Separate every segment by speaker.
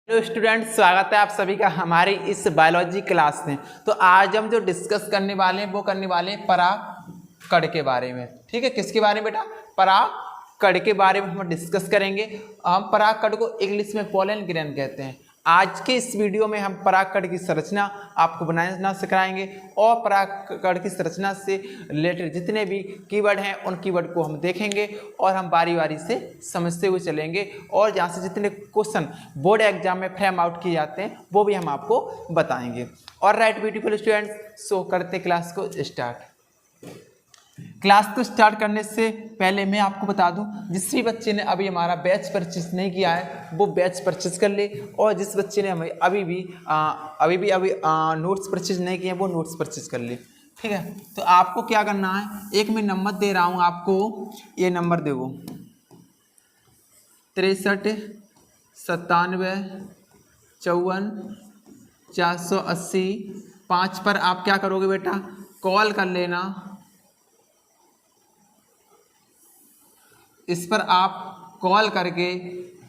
Speaker 1: Hello student, स्वागत है आप सभी का हमारी इस बायोलॉजी क्लास में। तो आज हम जो डिस्कस करने वाले हैं वो करने वाले हैं परागकण के बारे में। ठीक है, किसके बारे में बेटा? परागकण के बारे में हम डिस्कस करेंगे। हम परागकण को इंग्लिश में पोलन ग्रेन कहते हैं। आज के इस वीडियो में हम परागकण की संरचना आपको बनाना सिखाएंगे और परागकण की संरचना से रिलेटेड जितने भी कीवर्ड हैं उन कीवर्ड को हम देखेंगे और हम बारी बारी से समझते हुए चलेंगे और जहाँ से जितने क्वेश्चन बोर्ड एग्जाम में फ्रेम आउट किए जाते हैं वो भी हम आपको बताएंगे। और राइट ब्यूटीफुल स्टूडेंट्स, सो करते क्लास को स्टार्ट। क्लास को स्टार्ट करने से पहले मैं आपको बता दूं, जिस भी बच्चे ने अभी हमारा बैच परचेस नहीं किया है वो बैच परचेस कर ले, और जिस बच्चे ने हमें अभी नोट्स परचेज नहीं किए हैं वो नोट्स परचेज कर ले। ठीक है, तो आपको क्या करना है, एक मैं नंबर दे रहा हूं आपको, ये नंबर देखो 63 97 54 480 5 पर आप क्या करोगे बेटा, कॉल कर लेना। इस पर आप कॉल करके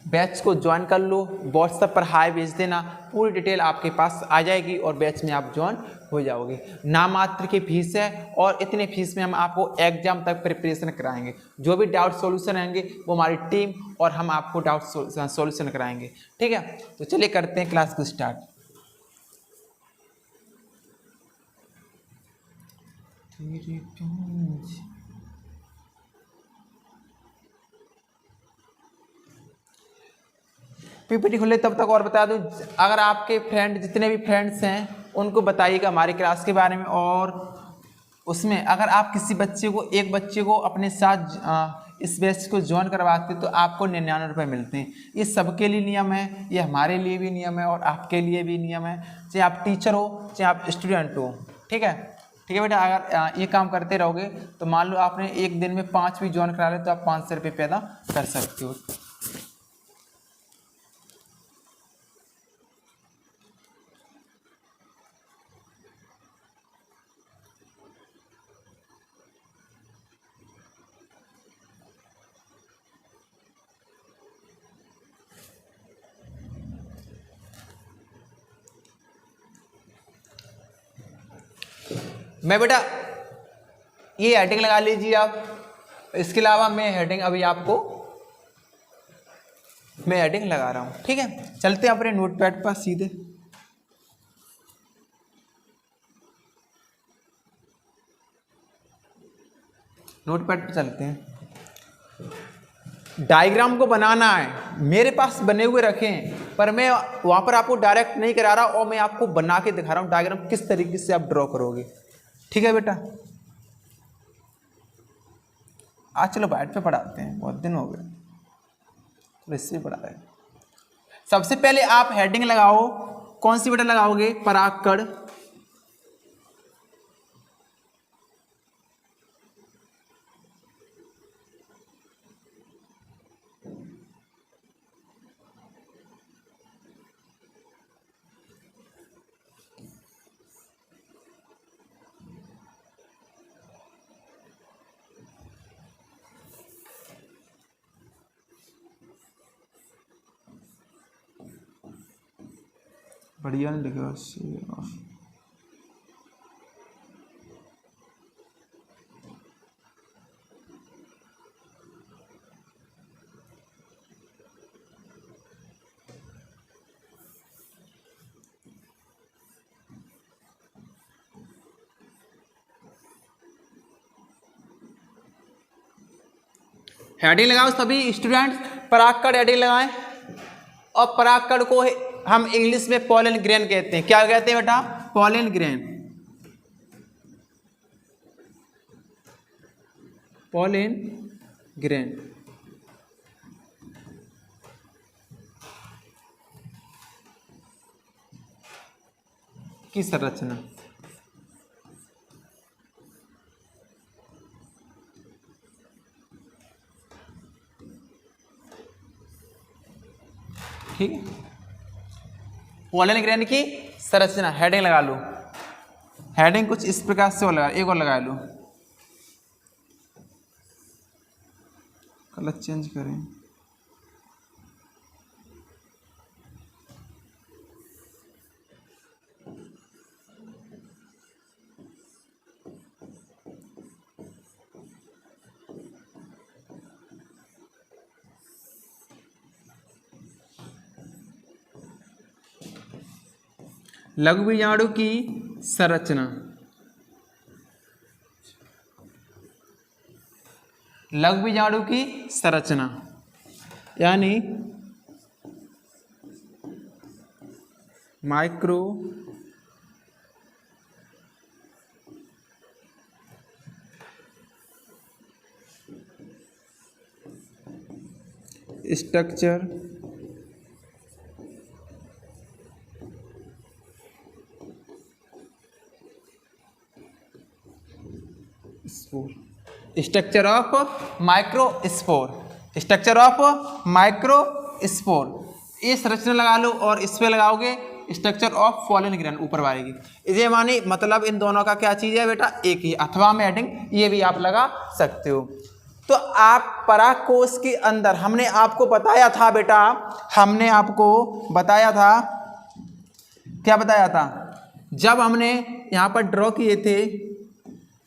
Speaker 1: बैच को ज्वाइन कर लो, व्हाट्सएप पर हाई भेज देना, पूरी डिटेल आपके पास आ जाएगी और बैच में आप ज्वाइन हो जाओगे। नाम मात्र की फीस है और इतने फीस में हम आपको एग्जाम तक प्रिपरेशन कराएंगे। जो भी डाउट सॉल्यूशन रहेंगे वो हमारी टीम और हम आपको डाउट सॉल्यूशन कराएंगे। ठीक है, तो चलिए करते हैं क्लास को स्टार्ट। पीपीटी खुले तब तक और बता दूं, अगर आपके फ्रेंड जितने भी फ्रेंड्स हैं उनको बताइएगा हमारी क्लास के बारे में। और उसमें अगर आप किसी बच्चे को, एक बच्चे को अपने साथ इस बैच को ज्वाइन करवाते तो आपको 99 रुपये मिलते हैं। ये सबके लिए नियम है, ये हमारे लिए भी नियम है और आपके लिए भी नियम है, चाहे आप टीचर हो चाहे आप स्टूडेंट हो। ठीक है, ठीक है बेटा, अगर ये काम करते रहोगे तो मान लो आपने एक दिन में 5 भी ज्वाइन करा ले तो आप 500 रुपये पैदा कर सकते हो। मैं बेटा ये हेडिंग लगा लीजिए आप। इसके अलावा मैं हेडिंग अभी आपको मैं हेडिंग लगा रहा हूं। ठीक है, चलते हैं अपने नोटपैड पर सीधे। नोटपैड पर चलते हैं। डायग्राम को बनाना है, मेरे पास बने हुए रखे हैं पर मैं वहां पर आपको डायरेक्ट नहीं करा रहा और मैं आपको बना के दिखा रहा हूं डायग्राम किस तरीके से आप ड्रॉ करोगे। ठीक है बेटा, आज चलो बैठ पे पढ़ाते हैं, बहुत दिन हो गए तो इससे पढ़ा रहे हैं। सबसे पहले आप हेडिंग लगाओ, कौन सी बेटा लगाओगे? परागकण। बढ़िया नहीं लिखा हेडिंग लगाओ सभी स्टूडेंट्स, परागकण हेडिंग लगाएं। और परागकण को हम इंग्लिश में पोलन ग्रेन कहते हैं। क्या कहते हैं बेटा? Pollen grain. पोलन ग्रेन की संरचना। ठीक है, पोलन ग्रेन की संरचना हेडिंग लगा लो। हेडिंग कुछ इस प्रकार से लगा, एक और लगा लो। कलर चेंज करें। लघु बीजाणु की संरचना, लघु बीजाणु की संरचना यानी micro structure spore, structure of microspore, structure of microspore, ये संरचना लगा लो और इस पे लगाओगे स्ट्रक्चर ऑफ पॉलन ग्रेन ऊपर आएगी। ये मानी मतलब इन दोनों का क्या चीज है बेटा, एक ही, अथवा में हेडिंग ये भी आप लगा सकते हो। तो आप परागकोश के अंदर हमने आपको बताया था बेटा, हमने आपको बताया था, क्या बताया था, जब हमने यहां पर ड्रॉ किए थे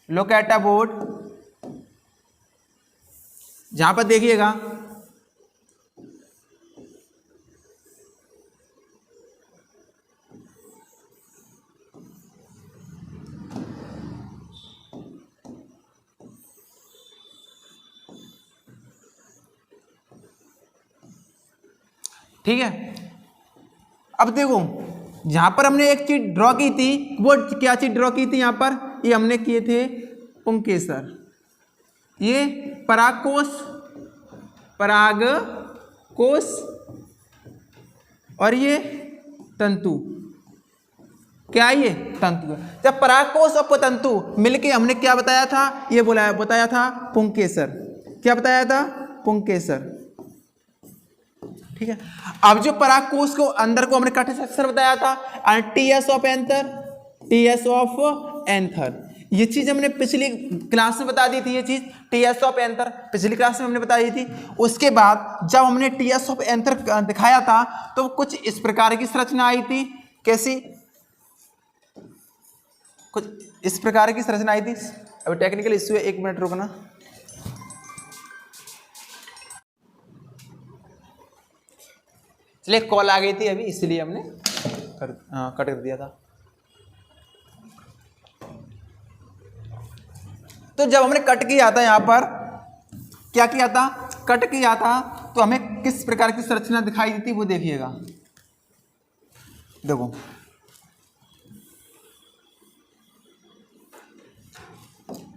Speaker 1: लोकेटा बोर्ड, जहां पर देखिएगा ठीक है। अब देखो जहां पर हमने एक चीज ड्रॉ की थी, वो क्या चीज ड्रॉ की थी, यहां पर ये हमने किए थे पुंकेसर, ये परागकोश, परागकोश, और ये तंतु, क्या है ये तंतु। जब परागकोश और तंतु मिलके हमने क्या बताया था, ये बताया था पुंकेसर, क्या बताया था, पुंकेसर, ठीक है। अब जो परागकोश को अंदर को हमने काटे स्ट्रक्चर बताया था, TS of anther, TS of anther, ये चीज हमने पिछली क्लास में बता दी थी, ये चीज टीएस ऑफ एंथर पिछली क्लास में हमने बता दी थी। उसके बाद जब हमने टीएस ऑफ एंथर दिखाया था तो कुछ इस प्रकार की संरचना आई थी, कैसी, कुछ इस प्रकार की संरचना आई थी। अभी टेक्निकल इश्यू है, 1 मिनट रुकना। चलिए कॉल आ गई थी अभी, इसलिए हमने कट कर दिया था। तो जब हमने कट किया था, यहां पर क्या किया था, कट किया था, तो हमें किस प्रकार की संरचना दिखाई दी थी वो देखिएगा। देखो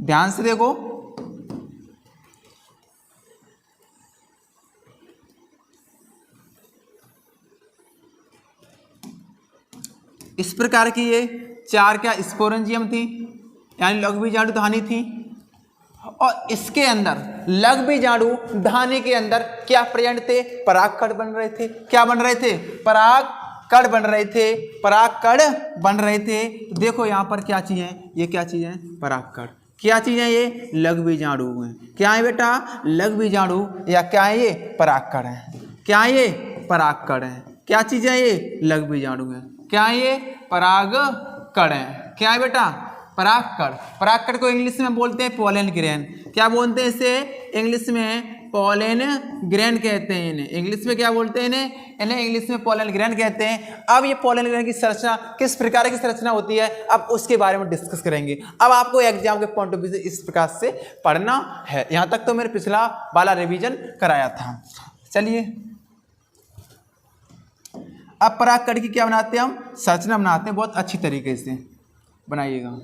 Speaker 1: ध्यान से देखो, इस प्रकार की ये 4 क्या स्पोरेंजियम थी, यानी लघु बीजाणु धानी थी, और इसके अंदर लघु बीजाणु धानी के अंदर क्या प्रेजेंट थे, परागकण बन रहे थे। क्या बन रहे थे, परागकण बन रहे थे, परागकण बन रहे थे। तो देखो यहाँ पर क्या चीज है, ये क्या चीज है, परागकण, क्या चीज है, ये लघु बीजाणु है, क्या है बेटा, लघु बीजाणु, या क्या है, ये परागकण है, क्या है, ये परागकण है, क्या चीज है, ये लघु बीजाणु है, क्या है, ये परागकण है, क्या है बेटा, परागकण। परागकण को इंग्लिश में बोलते हैं पोलन ग्रेन, क्या बोलते हैं इसे, इंग्लिश में पोलन ग्रेन कहते हैं इन्हें, इंग्लिश में क्या बोलते हैं इन्हें इंग्लिश में पोलन ग्रेन कहते हैं। अब ये पोलन ग्रेन की संरचना किस प्रकार की संरचना होती है, अब उसके बारे में डिस्कस करेंगे। अब आपको एग्जाम के पॉइंट ऑफ व्यू से इस प्रकार से पढ़ना है। यहाँ तक तो मेरे पिछला वाला रिवीजन कराया था। चलिए अब परागकण की क्या बनाते हैं, हम संरचना बनाते हैं, बहुत अच्छी तरीके से बनाइएगा।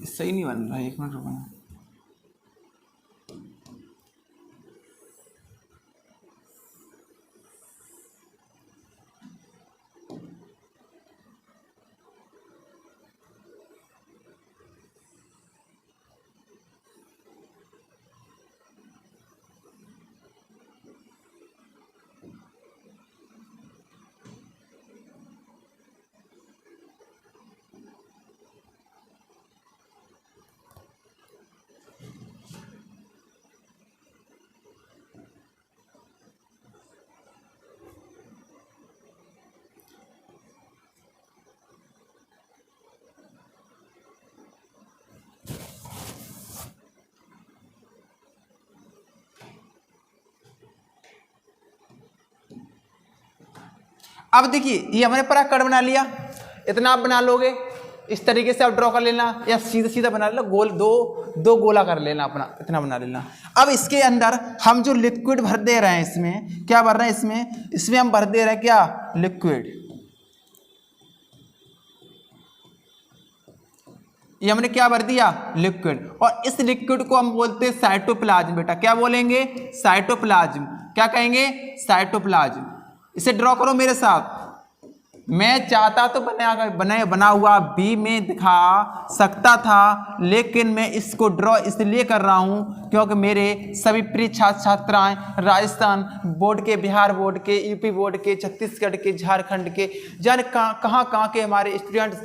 Speaker 1: सही नहीं बन रहा है, 1 मिनट रुकना। अब देखिए ये हमने पराकड़ बना लिया, इतना आप बना लोगे, इस तरीके से आप ड्रॉ कर लेना, या सीधा सीधा बना लेना, गोल दो गोला कर लेना अपना, इतना बना लेना। अब इसके अंदर हम जो लिक्विड भर दे रहे हैं, इसमें क्या भर रहे हैं, इसमें हम भर दे रहे हैं क्या, लिक्विड। ये हमने क्या भर दिया, लिक्विड। और इस लिक्विड को हम बोलते हैं साइटोप्लाज्म। बेटा क्या बोलेंगे, साइटोप्लाज्म। क्या कहेंगे, साइटोप्लाज्म। इसे ड्रॉ करो मेरे साथ। मैं चाहता तो बना हुआ भी मैं दिखा सकता था, लेकिन मैं इसको ड्रॉ इसलिए कर रहा हूं क्योंकि मेरे सभी प्रिय छात्र छात्राएं राजस्थान बोर्ड के, बिहार बोर्ड के, यूपी बोर्ड के, छत्तीसगढ़ के, झारखंड के, जाने कहाँ के हमारे स्टूडेंट्स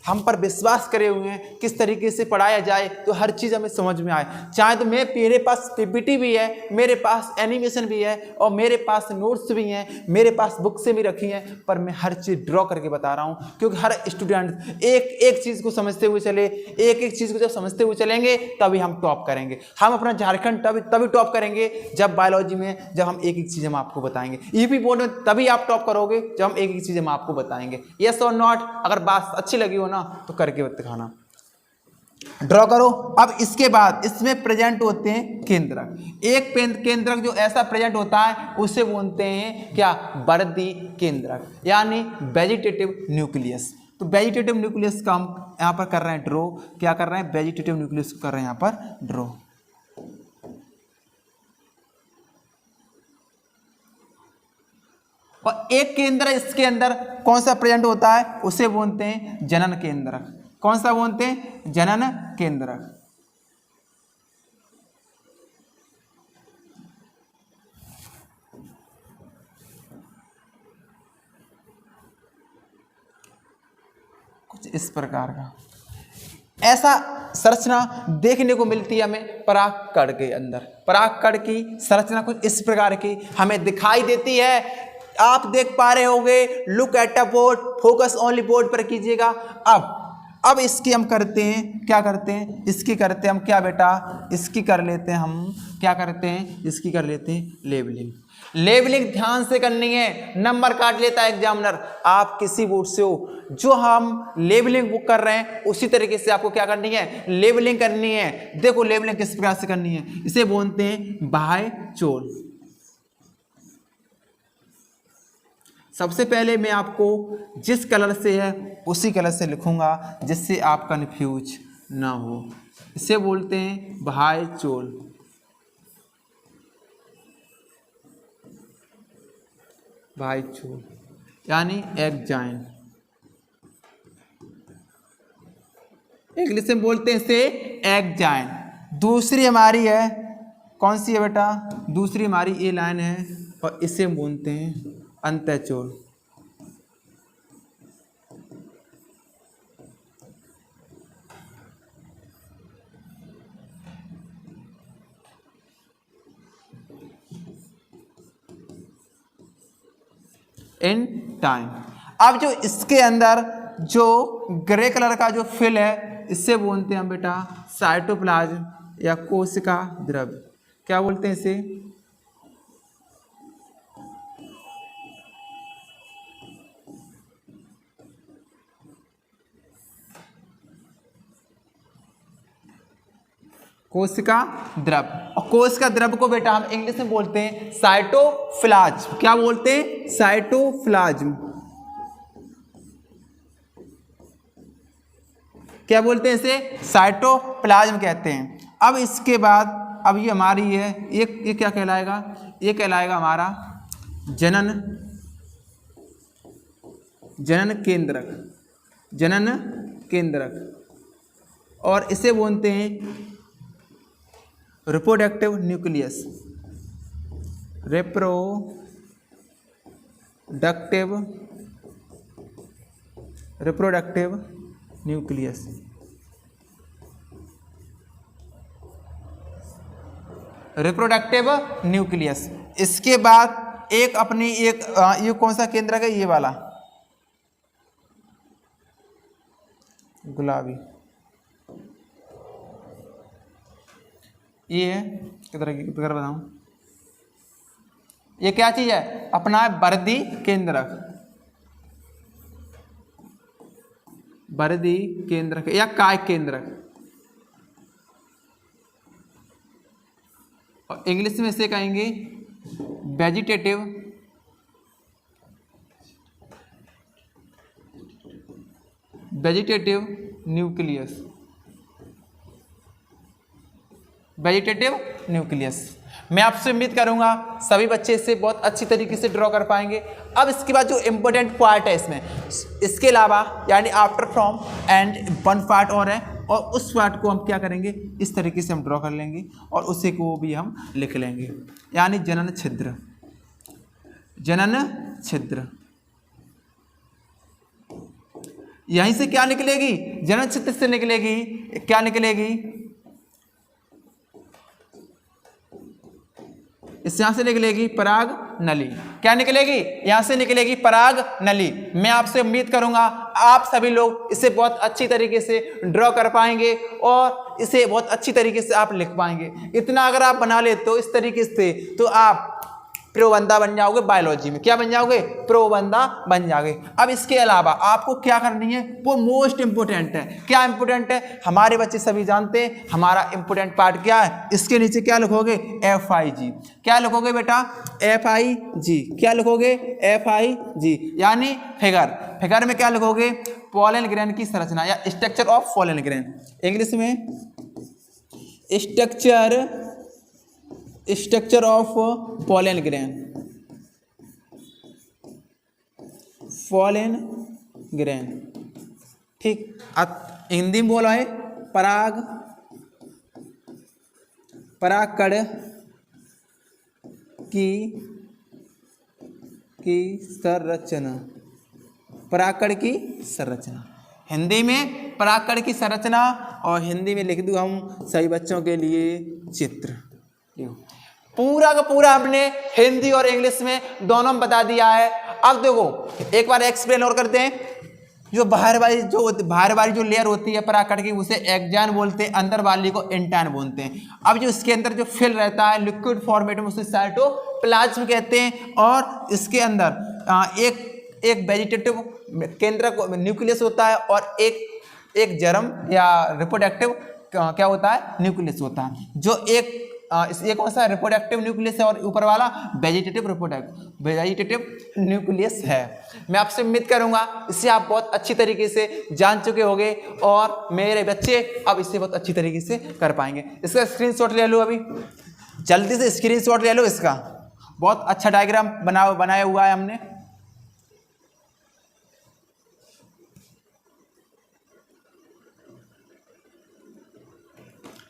Speaker 1: हम पर विश्वास करे हुए हैं, किस तरीके से पढ़ाया जाए तो हर चीज़ हमें समझ में आए। चाहे तो मेरे पास पीपीटी भी है, मेरे पास एनिमेशन भी है, और मेरे पास नोट्स भी हैं, मेरे पास बुक से भी रखी हैं, पर मैं हर चीज़ ड्रॉ करके बता रहा हूँ क्योंकि हर स्टूडेंट एक चीज़ को समझते हुए चले, एक चीज़ को जब समझते हुए चलेंगे तभी हम टॉप करेंगे। हम अपना झारखंड तभी टॉप करेंगे जब बायोलॉजी में, जब हम एक चीज़ हम आपको बताएंगे। यूपी बोर्ड में तभी आप टॉप करोगे जब हम एक चीज़ हम आपको बताएंगे। यस और नॉट? अगर बात अच्छी लगी हो ना तो करके दिखाना, ड्रॉ करो। अब इसके बाद इसमें प्रेजेंट होते हैं केंद्रक। एक केंद्रक जो ऐसा प्रेजेंट होता है उसे बोलते हैं क्या, वर्दी केंद्रक, यानी वेजिटेटिव न्यूक्लियस। तो वेजिटेटिव न्यूक्लियस का हम यहाँ पर कर रहे हैं ड्रॉ। क्या कर रहे हैं, वेजिटेटिव न्यूक्लियस को कर रहे हैं यहाँ पर ड्रॉ। और एक केंद्र इसके अंदर कौन सा प्रेजेंट होता है, उसे बोलते हैं जनन केंद्रक। कौन सा बोलते हैं, जनन केंद्रक। कुछ इस प्रकार का ऐसा संरचना देखने को मिलती है हमें परागकण के अंदर। परागकण की संरचना कुछ इस प्रकार की हमें दिखाई देती है। आप देख पा रहे होंगे, look at a board, focus only board पर कीजिएगा। अब इसकी हम करते हैं, क्या करते हैं, इसकी करते हैं हम क्या बेटा, इसकी कर लेते हैं हम, क्या करते हैं, इसकी कर लेते हैं लेबलिंग। लेबलिंग ध्यान से करनी है, नंबर काट लेता है एग्जामिनर। आप किसी बोर्ड से हो, जो हम लेबलिंग बुक कर रहे हैं उसी तरीके से आपको क्या करनी है, लेबलिंग करनी है। देखो लेबलिंग किस प्रकार से करनी है, इसे बोलते हैं बाय चोल। सबसे पहले मैं आपको जिस कलर से है उसी कलर से लिखूंगा जिससे आप कंफ्यूज ना हो। इसे बोलते हैं बाय चोल। बाय चोल यानी एग्जाइन। इंग्लिश में बोलते हैं इसे एग्जाइन। दूसरी हमारी है, कौन सी है बेटा, दूसरी हमारी ये लाइन है, और इसे बोलते हैं अंतःचोल। In time. अब जो इसके अंदर जो ग्रे कलर का जो फिल है, इससे बोलते हैं हम बेटा साइटोप्लाज्म या कोशिका द्रव्य। क्या बोलते हैं इसे, कोशिका द्रव्य। और कोशिका द्रव्य को बेटा हम इंग्लिश में बोलते हैं साइटोप्लाज्म। क्या बोलते हैं, साइटोप्लाज्म। क्या बोलते हैं इसे, साइटोप्लाज्म कहते हैं। अब इसके बाद अब ये हमारी है, ये क्या कहलाएगा, ये कहलाएगा हमारा जनन केंद्रक। जनन केंद्रक। और इसे बोलते हैं reproductive nucleus. Reproductive nucleus. Reproductive nucleus. इसके बाद एक अपनी एक ये कौन सा केंद्रक है, ये वाला गुलाबी, ये है किधर बताऊं, ये क्या चीज है अपना वर्दी केंद्रक, वर्दी केंद्रक या काय केंद्रक, और इंग्लिश में इसे कहेंगे वेजिटेटिव न्यूक्लियस, वेजिटेटिव न्यूक्लियस। मैं आपसे उम्मीद करूंगा सभी बच्चे इसे बहुत अच्छी तरीके से ड्रॉ कर पाएंगे। अब इसके बाद जो इम्पोर्टेंट पार्ट है इसमें, इसके अलावा यानी after from and one part और है, और उस पार्ट को हम क्या करेंगे इस तरीके से हम ड्रॉ कर लेंगे और उसी को भी हम लिख लेंगे, यानी जनन छिद्र, जनन छिद्र। यहीं से क्या निकलेगी, जनन छिद्र से निकलेगी, क्या निकलेगी, इस यहां से निकलेगी पराग नली। क्या निकलेगी, यहां से निकलेगी पराग नली। मैं आपसे उम्मीद करूंगा आप सभी लोग इसे बहुत अच्छी तरीके से ड्रॉ कर पाएंगे और इसे बहुत अच्छी तरीके से आप लिख पाएंगे। इतना अगर आप बना लेते हो इस तरीके से तो आप प्रो बंदा बन जाओगे बायोलॉजी में। क्या बन जाओगे, प्रो बंदा बन जाओगे। अब इसके अलावा आपको क्या करनी है वो मोस्ट इंपोर्टेंट है। क्या इंपोर्टेंट है, हमारे बच्चे सभी जानते हैं हमारा इंपोर्टेंट पार्ट क्या है। इसके नीचे क्या लिखोगे, FIG। क्या लिखोगे बेटा, FIG। क्या लिखोगे, FIG यानी फिगर। फिगर में क्या लिखोगे, पॉलन ग्रेन की संरचना या structure of pollen grain. English में structure of pollen grain, pollen grain. ठीक, अब हिंदी में बोला है परागकण की संरचना, परागकण की संरचना। हिंदी में परागकण की संरचना, और हिंदी में लिख दूँ हम सभी बच्चों के लिए चित्र। पूरा का पूरा हमने हिंदी और इंग्लिश में दोनों में बता दिया है। अब देखो एक बार एक्सप्लेन और करते हैं। जो बाहर वाली जो लेयर होती है परागकण की उसे एक्जान बोलते हैं, अंदर वाली को इंटान बोलते हैं। अब जो इसके अंदर जो फिल रहता है लिक्विड फॉर्मेट में उसे साइटोप्लाज्म कहते हैं। और इसके अंदर एक वेजिटेटिव केंद्रक न्यूक्लियस होता है और एक जर्म या रिप्रोडक्टिव क्या होता है, न्यूक्लियस होता है। जो ये कौन सा रिप्रोडक्टिव न्यूक्लियस है और ऊपर वाला वेजिटेटिव न्यूक्लियस है। मैं आपसे उम्मीद करूंगा इसे आप बहुत अच्छी तरीके से जान चुके होंगे और मेरे बच्चे अब इसे बहुत अच्छी तरीके से कर पाएंगे। इसका स्क्रीनशॉट ले लो, अभी जल्दी से स्क्रीनशॉट ले लो इसका। बहुत अच्छा डायग्राम बनाया हुआ है हमने।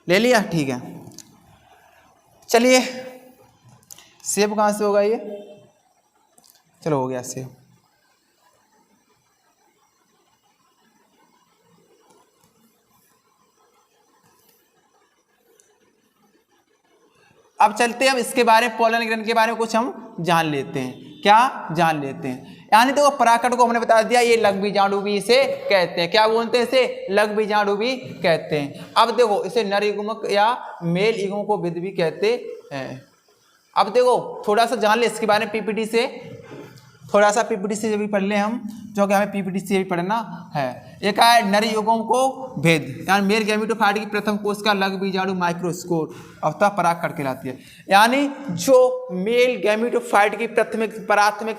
Speaker 1: ले लिया, ठीक है। चलिए सेब कहाँ से होगा ये, चलो हो गया सेब। अब चलते हैं, अब इसके बारे में पॉलन ग्रेन के बारे में कुछ हम जान लेते हैं। क्या जान लेते हैं, यानी देखो परागकण को हमने बता दिया ये लघुबीजाणु इसे कहते हैं। क्या बोलते हैं, इसे लघुबीजाणु कहते हैं। अब देखो इसे नर युग्मक या मेल युग्मक को विद भी कहते हैं। अब देखो थोड़ा सा जान ले इसके बारे में पीपीटी से, थोड़ा सा पीपीटी से भी पढ़ ले हम, जो कि हमें पीपीटी से भी पढ़ना है। एक है नर युग्मक को भेद, यानी मेल गैमेटोफाइट की प्रथम कोश का लघुबीजाणु माइक्रोस्कोर अवस्था परागकण कहलाती है। यानी जो मेल गैमेटोफाइट की प्राथमिक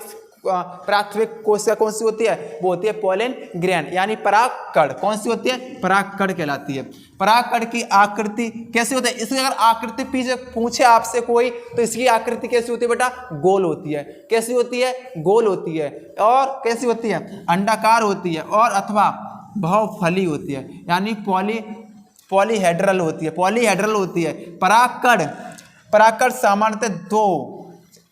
Speaker 1: कोशिका कौन सी होती है, वो होती है पॉलन ग्रेन, यानी परागकण। कौन सी होती है, परागकण कहलाती है। परागकण की आकृति कैसी होती है, इसकी अगर आकृति पीछे पूछे आपसे कोई तो इसकी आकृति कैसी होती है बेटा, गोल होती है। कैसी होती है, गोल होती है। और कैसी होती है, अंडाकार होती है और अथवा बहुफली होती है, यानी पॉलीहेड्रल होती है। पॉलीहेड्रल होती है। परागकण सामान्यतः दो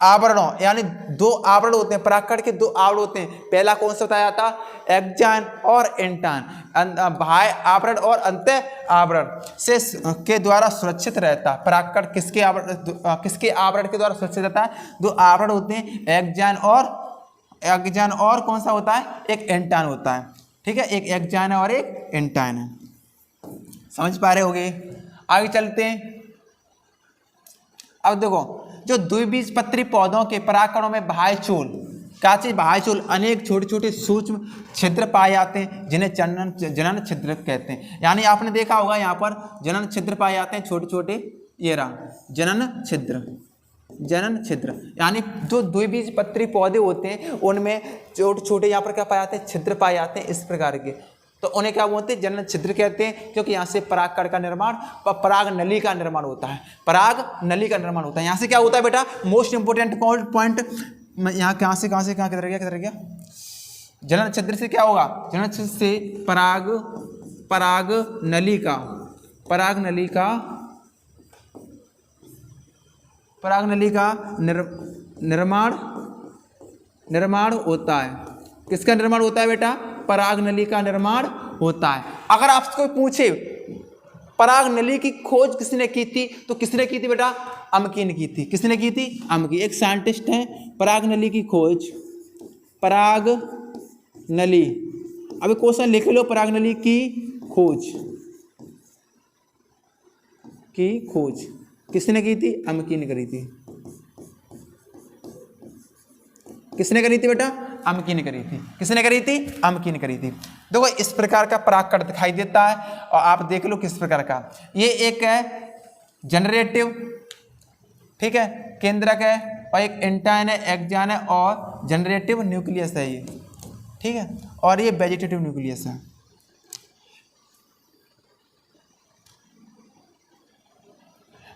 Speaker 1: आवरणों, यानी दो आवरण होते हैं। परागकण के दो आवरण होते हैं। पहला कौन सा बताया था, एक्जान और इंटान, बाह्य आवरण और अंत आवरण से के द्वारा सुरक्षित रहता है। परागकण किसके आवरण के द्वारा सुरक्षित रहता है, दो आवरण होते हैं, एक्जान और कौन सा होता है, एक इंटान होता है। ठीक है, एक एक्जान है और एक इंटान है। समझ पा रहे होगे। आगे चलते हैं। अब देखो जो द्विबीजपत्री पौधों के परागकणों में बाह्यचूल, क्या चीज बाह्यचूल, अनेक छोटे छोटे सूक्ष्म छिद्र पाए जाते हैं जिन्हें जनन छिद्र कहते हैं। यानी आपने देखा होगा यहाँ पर जनन छिद्र पाए जाते हैं छोटे छोटे, ये रहा जनन छिद्र, जनन छिद्र यानी जो द्विबीजपत्री पौधे होते हैं उनमें छोटे छोटे यहाँ पर क्या पाए जाते हैं, छिद्र पाए जाते हैं इस प्रकार के, तो उन्हें क्या बोलते हैं, जनन छिद्र कहते हैं। क्योंकि यहाँ से परागकण का निर्माण, पराग नली का निर्माण होता है, पराग नली का निर्माण होता है। यहाँ से क्या होता है बेटा, मोस्ट इंपोर्टेंट पॉइंट, यहाँ कहाँ से किधर गया, जनन छिद्र से क्या होगा, जनन छिद्र से पराग नली का निर्माण होता है। किसका निर्माण होता है बेटा, पराग नली का निर्माण होता है। अगर आपसे कोई पूछे पराग नली की खोज किसने की थी, तो किसने की थी बेटा, अमकी ने की थी। किसने की थी, अमकी, एक साइंटिस्ट है। पराग नली की खोज, पराग नली, अभी क्वेश्चन लिख लो, पराग नली की खोज किसने की थी, अमकी ने करी थी। किसने करी थी बेटा, अमकी ने करी थी। किसने करी थी, अमकी ने करी थी। देखो इस प्रकार का परागकण दिखाई देता है और आप देख लो किस प्रकार का, ये एक है जनरेटिव, ठीक है, केंद्रक है, और एक एंटाइन है, एक्जान है और जनरेटिव न्यूक्लियस है ये, ठीक है, और ये वेजिटेटिव न्यूक्लियस है।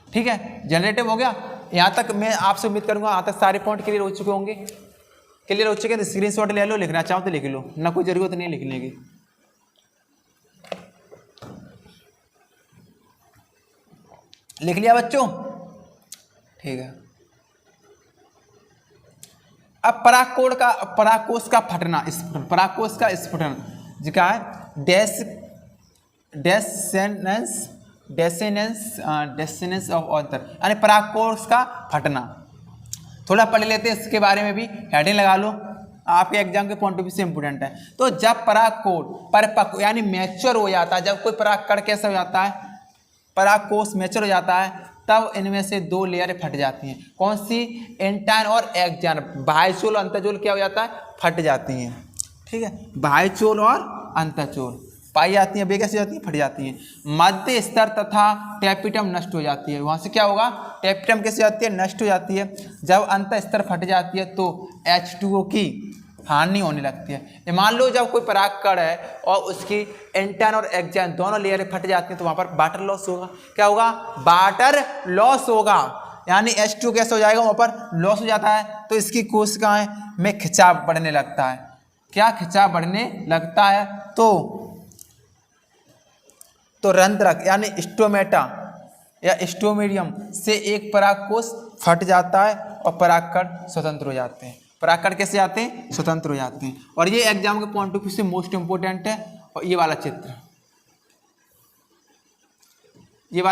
Speaker 1: ठीक है, जनरेटिव हो गया। यहाँ तक मैं आपसे उम्मीद करूंगा यहाँ तक सारे पॉइंट क्लियर हो चुके होंगे। क्लियर हो चुके हैं तो स्क्रीनशॉट ले लो, लिखना चाहो तो लिख लो, ना कोई जरूरत नहीं लिखने की। लिख लिया बच्चों, ठीक है। अब परागकोश का फटना, परागकोश का स्फुटन जिसका है डेसेनेंस ऑफ ऑथर, यानी परागकोश का फटना। थोड़ा पढ़ लेते हैं इसके बारे में भी, हेडिंग लगा लो, आपके एग्जाम के पॉइंट ऑफ व्यू से इंपोर्टेंट है। तो जब परागकोश परिपक्व यानी मैच्योर हो जाता है, जब कोई परागकण कैसा हो जाता है, परागकोश मैच्योर हो जाता है, तब इनमें से दो लेयर फट जाती हैं। कौन सी, एंटाइन और एक्जान, बाह्यचूल और अंतःचूल क्या हो जाता है, फट जाती हैं। ठीक है, बाह्यचूल और अंतःचूल पाई जाती हैं, वे कैसे जाती हैं, फट जाती हैं। मध्य स्तर तथा टेपिटम नष्ट हो जाती है। वहाँ से क्या होगा, टेपिटम कैसे जाती है, नष्ट हो जाती है। जब अंत स्तर फट जाती है तो H2O की हानि होने लगती है। मान लो जब कोई परागकण है और उसकी एंटाइन और एक्जान दोनों लेयर फट जाती हैं तो वहाँ पर वाटर लॉस होगा। क्या होगा, वाटर लॉस होगा, यानी H2O कैसे हो जाएगा, वहाँ पर लॉस हो जाता है। तो इसकी कोशिकाएं में खिंचाव बढ़ने लगता है। क्या खिंचाव बढ़ने लगता है, तो रंध्रक यानी स्टोमेटा या स्टोमेडियम से एक परागकोश फट जाता है और परागकण स्वतंत्र हो जाते हैं। परागकण कैसे जाते हैं, स्वतंत्र हो जाते हैं। और ये एग्जाम के पॉइंट ऑफ व्यू से मोस्ट इंपोर्टेंट है। और ये वाला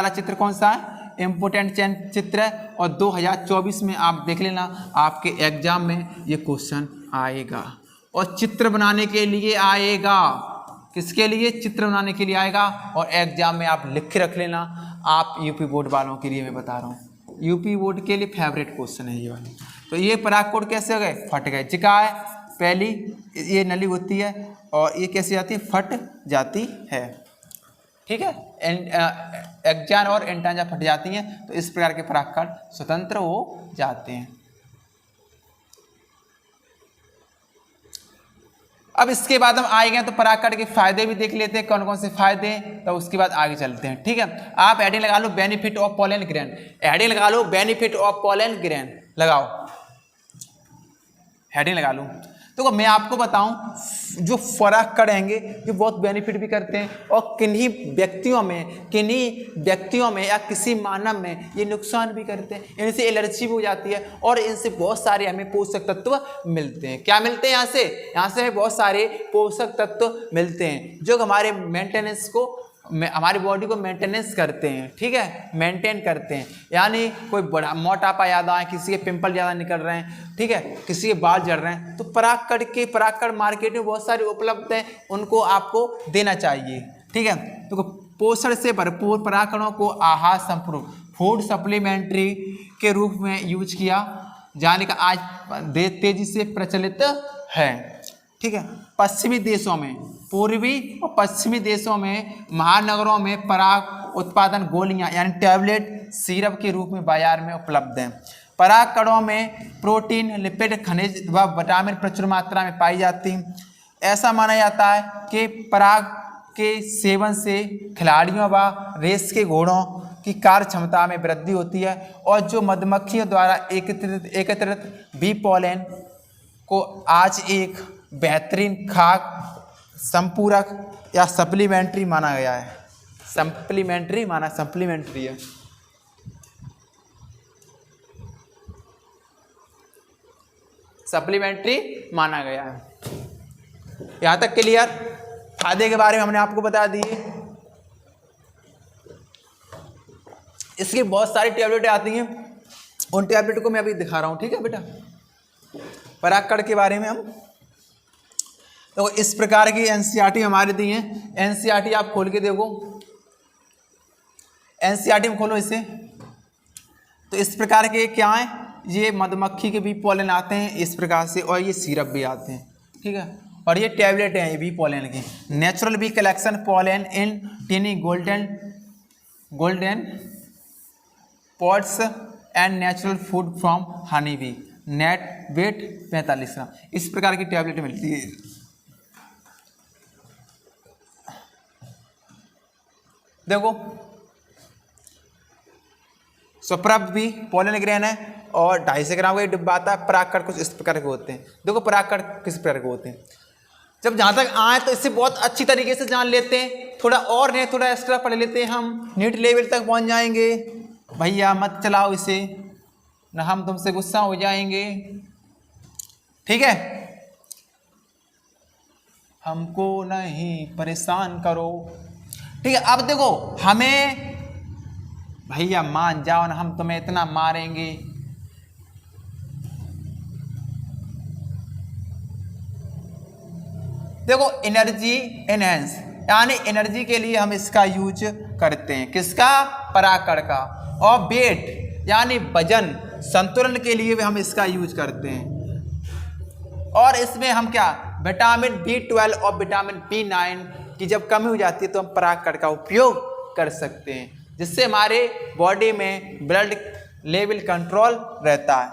Speaker 1: चित्र कौन सा है, इंपोर्टेंट चित्र है। और 2024 में आप देख लेना, आपके एग्जाम में ये क्वेश्चन आएगा। और चित्र बनाने के लिए आएगा, किसके लिए, चित्र बनाने के लिए आएगा। और एग्जाम में आप लिख के रख लेना। आप यूपी बोर्ड वालों के लिए मैं बता रहा हूँ, यूपी बोर्ड के लिए फेवरेट क्वेश्चन है ये वाले। तो ये परागकोश कैसे हो गए, फट गए। जिका है पहली ये नली होती है और ये कैसे जाती है, फट जाती है। ठीक है, एक्जान और एंटाइन जब फट जाती हैं तो इस प्रकार के परागकण स्वतंत्र हो जाते हैं। अब इसके बाद हम आए गए तो परागकण के फायदे भी देख लेते हैं, कौन कौन से फायदे, तो उसके बाद आगे चलते हैं। ठीक है, आप हेडिंग लगा लो benefit of pollen grain, heading लगा लो बेनिफिट ऑफ पोलन ग्रेन, लगाओ हेडिंग लगा लो। तो मैं आपको बताऊं, जो परागकण हैंगे जो बहुत बेनिफिट भी करते हैं और किन्हीं व्यक्तियों में या किसी मानव में ये नुकसान भी करते हैं। इनसे एलर्जी भी हो जाती है और इनसे बहुत सारे हमें पोषक तत्व मिलते हैं। क्या मिलते हैं, यहाँ से हमें बहुत सारे पोषक तत्व मिलते हैं जो हमारे मेंटेनेंस को, हमारी बॉडी को मेंटेनेंस करते हैं। ठीक है, मेंटेन करते हैं, यानी कोई बड़ा मोटापा ज़्यादा है, किसी के पिंपल ज़्यादा निकल रहे हैं, ठीक है, किसी के बाल झड़ रहे हैं, तो परागकण मार्केट में बहुत सारे उपलब्ध हैं, उनको आपको देना चाहिए। ठीक है, तो पोषण से भरपूर परागकणों को आहार संपूर्ण फूड सप्लीमेंट्री के रूप में यूज किया जाने का आज तेजी से प्रचलित है। ठीक है, पश्चिमी देशों में, पूर्वी और पश्चिमी देशों में, महानगरों में पराग उत्पादन गोलियां यानी टैबलेट सिरप के रूप में बाजार में उपलब्ध हैं। पराग कणों में प्रोटीन, लिपिड, खनिज व विटामिन प्रचुर मात्रा में पाई जाती हैं। ऐसा माना जाता है कि पराग के सेवन से खिलाड़ियों व रेस के घोड़ों की कार्य क्षमता में वृद्धि होती है और जो मधुमक्खियों द्वारा एकत्रित बी पॉलन को आज एक बेहतरीन खाद्य संपूरक या सप्लीमेंट्री माना गया है। सप्लीमेंट्री है। सप्लीमेंट्री माना गया है। यहां तक क्लियर? फायदे के बारे में हमने आपको बता दिए। इसकी बहुत सारी टैबलेटें आती हैं, उन टैबलेट को मैं अभी दिखा रहा हूं। ठीक है बेटा, परागकण के बारे में हम तो इस प्रकार की एनसीईआरटी हमारे दी है। एनसीईआरटी आप खोल के देखो, एनसीईआरटी में खोलो इसे, तो इस प्रकार के क्या है, ये मधुमक्खी के बी पॉलन आते हैं इस प्रकार से, और ये सिरप भी आते हैं। ठीक है, और ये टैबलेट हैं ये बी पॉलन की। Natural bee collection pollen in tiny golden pots and natural food from honey bee, net weight 45 gram. इस प्रकार की टैबलेट मिलती है। देखो, सुप्रभ भी पॉलन ग्रेन है और 250 ग्राम का डिब्बा आता है। परागकण कुछ इस प्रकार के होते हैं। देखो परागकण किस प्रकार के होते हैं, जब जहाँ तक आए तो इससे बहुत अच्छी तरीके से जान लेते हैं। थोड़ा और नहीं, थोड़ा एक्स्ट्रा पढ़ लेते हैं, हम नीट लेवल तक पहुँच जाएंगे। भैया मत चलाओ इसे, ना हम तुमसे गुस्सा हो जाएंगे। ठीक है, हमको नहीं परेशान करो। ठीक है, अब देखो हमें, भैया मान जाओ ना, हम तुम्हें इतना मारेंगे। देखो एनर्जी एनहेंस, यानी एनर्जी के लिए हम इसका यूज करते हैं। किसका? परागकण का। और वेट यानी वजन संतुलन के लिए भी हम इसका यूज करते हैं। और इसमें हम क्या, विटामिन B12 और विटामिन B9 की जब कमी हो जाती है तो हम परागकण का उपयोग कर सकते हैं, जिससे हमारे बॉडी में ब्लड लेवल कंट्रोल रहता है।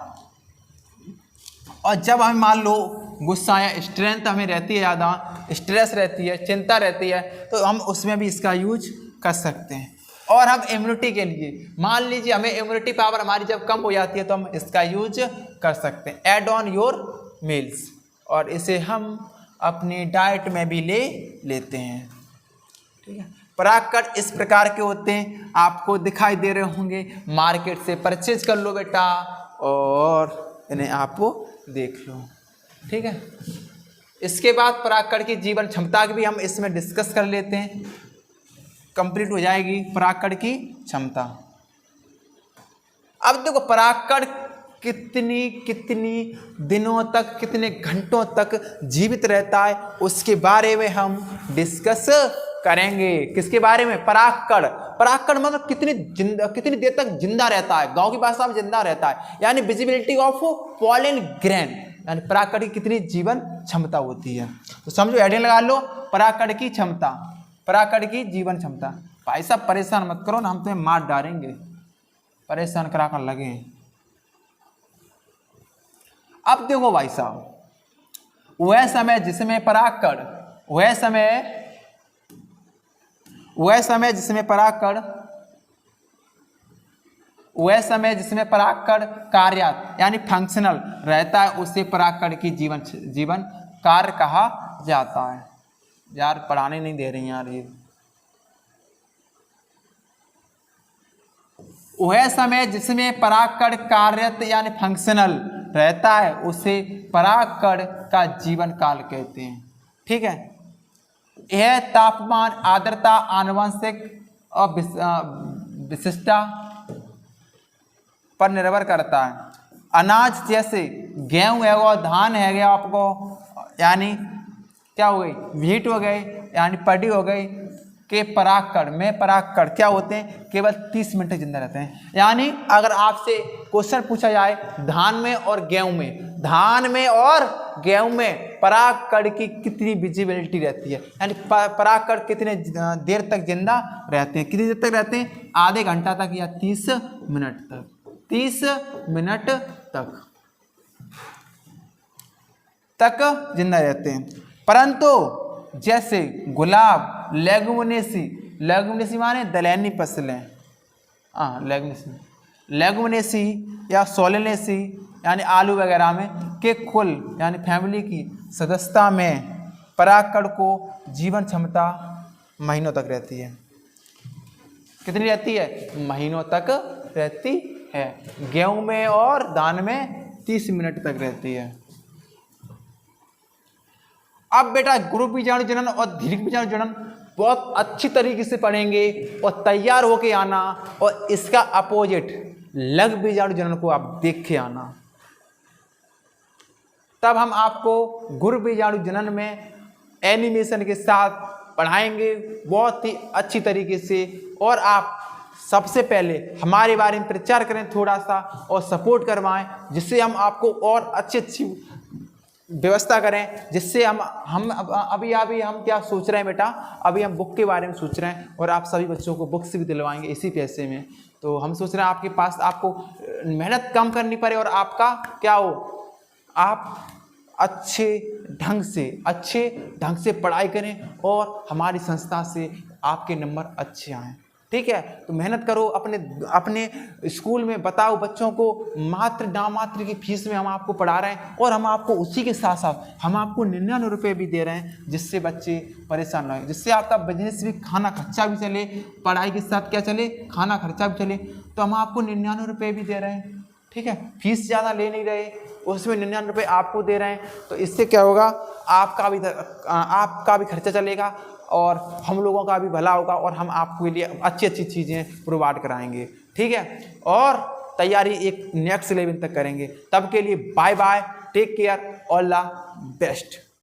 Speaker 1: और जब हम मान लो गुस्सा या स्ट्रेंथ हमें रहती है, ज़्यादा स्ट्रेस रहती है, चिंता रहती है, तो हम उसमें भी इसका यूज कर सकते हैं। और हम इम्यूनिटी के लिए, मान लीजिए हमें इम्यूनिटी पावर हमारी जब कम हो जाती है तो हम इसका यूज कर सकते हैं। ऐड ऑन योर मील्स, और इसे हम अपनी डाइट में भी ले लेते हैं। ठीक है, परागकण इस प्रकार के होते हैं, आपको दिखाई दे रहे होंगे। मार्केट से परचेज कर लो बेटा और इन्हें आप देख लो। ठीक है, इसके बाद परागकण की जीवन क्षमता की भी हम इसमें डिस्कस कर लेते हैं। कंप्लीट हो जाएगी परागकण की क्षमता। अब देखो परागकण कितनी दिनों तक, कितने घंटों तक जीवित रहता है, उसके बारे में हम डिस्कस करेंगे। किसके बारे में? परागकण मतलब कितनी देर तक जिंदा रहता है, गांव की भाषा में जिंदा रहता है, यानी विजिबिलिटी ऑफ पॉलन ग्रेन, यानी परागकण की कितनी जीवन क्षमता होती है। तो समझो, हेडिंग लगा लो, परागकण की क्षमता, परागकण की जीवन क्षमता। भाई साहब परेशान मत करो ना, हम तुम्हें मार डालेंगे, परेशान करा कर लगे। अब देखो भाई साहब, वह समय जिसमें परागकण कार्यात यानी फंक्शनल रहता है, उसे परागकण की जीवन कार्य कहा जाता है। यार पढ़ाने नहीं दे रही यार ये। वह समय जिसमें परागकण कार्यरत यानी फंक्शनल रहता है, उसे परागकण का जीवन काल कहते हैं। ठीक है, यह तापमान, आर्द्रता, आनुवंशिक और विशिष्टता पर निर्भर करता है। अनाज जैसे गेहूं है वो, धान है गया आपको, यानी क्या हो गई, व्हीट हो गए, यानी पडी हो गई, के परागकण में परागकण क्या होते हैं, केवल 30 मिनट तक जिंदा रहते हैं। यानी अगर आपसे क्वेश्चन पूछा जाए धान में और गेहूं में परागकण की कितनी विजिबिलिटी रहती है, यानी परागकण कितने देर तक जिंदा रहते हैं, कितनी देर तक रहते हैं, आधे घंटा तक या 30 मिनट तक, 30 मिनट तक जिंदा रहते हैं। परंतु जैसे गुलाब, लेगुमिनेसी माने दलहनी फसलें, लेगुमिनेसी या सोलेनेसी यानी आलू वगैरह में के कुल यानी फैमिली की सदस्यता में परागकण को जीवन क्षमता महीनों तक रहती है। कितनी रहती है, महीनों तक रहती है। गेहूं में और धान में 30 मिनट तक रहती है। अब बेटा गुरु बीजाणु जनन और दीर्घ बीजाणु जनन बहुत अच्छी तरीके से पढ़ेंगे और तैयार होके आना, और इसका अपोजिट लघु बीजाणु जनन को आप देख के आना। तब हम आपको गुरु बीजाणु जनन में एनिमेशन के साथ पढ़ाएंगे बहुत ही अच्छी तरीके से। और आप सबसे पहले हमारे बारे में प्रचार करें थोड़ा सा और सपोर्ट करवाएं, जिससे हम आपको और अच्छी व्यवस्था करें, जिससे हम अभी हम क्या सोच रहे हैं बेटा, अभी हम बुक के बारे में सोच रहे हैं और आप सभी बच्चों को बुक्स भी दिलवाएंगे इसी पैसे में। तो हम सोच रहे हैं आपके पास आपको मेहनत कम करनी पड़े और आपका क्या हो, आप अच्छे ढंग से पढ़ाई करें और हमारी संस्था से आपके नंबर अच्छे आएँ। ठीक है, तो मेहनत करो, अपने स्कूल में बताओ बच्चों को नामात्र की फीस में हम आपको पढ़ा रहे हैं, और हम आपको उसी के साथ साथ हम आपको 99 रुपये भी दे रहे हैं, जिससे बच्चे परेशान ना हो, जिससे आपका बिजनेस भी, खाना खर्चा भी चले, पढ़ाई के साथ क्या चले, खाना खर्चा भी चले। तो हम आपको 99 रुपये भी दे रहे हैं। ठीक है, फीस ज़्यादा ले नहीं रहे, उसमें 99 रुपये आपको दे रहे हैं। तो इससे क्या होगा, आपका भी खर्चा चलेगा और हम लोगों का भी भला होगा, और हम आपके लिए अच्छी चीज़ें प्रोवाइड कराएंगे। ठीक है, और तैयारी एक नेक्स्ट लेवल तक करेंगे। तब के लिए bye bye, take care, all the best.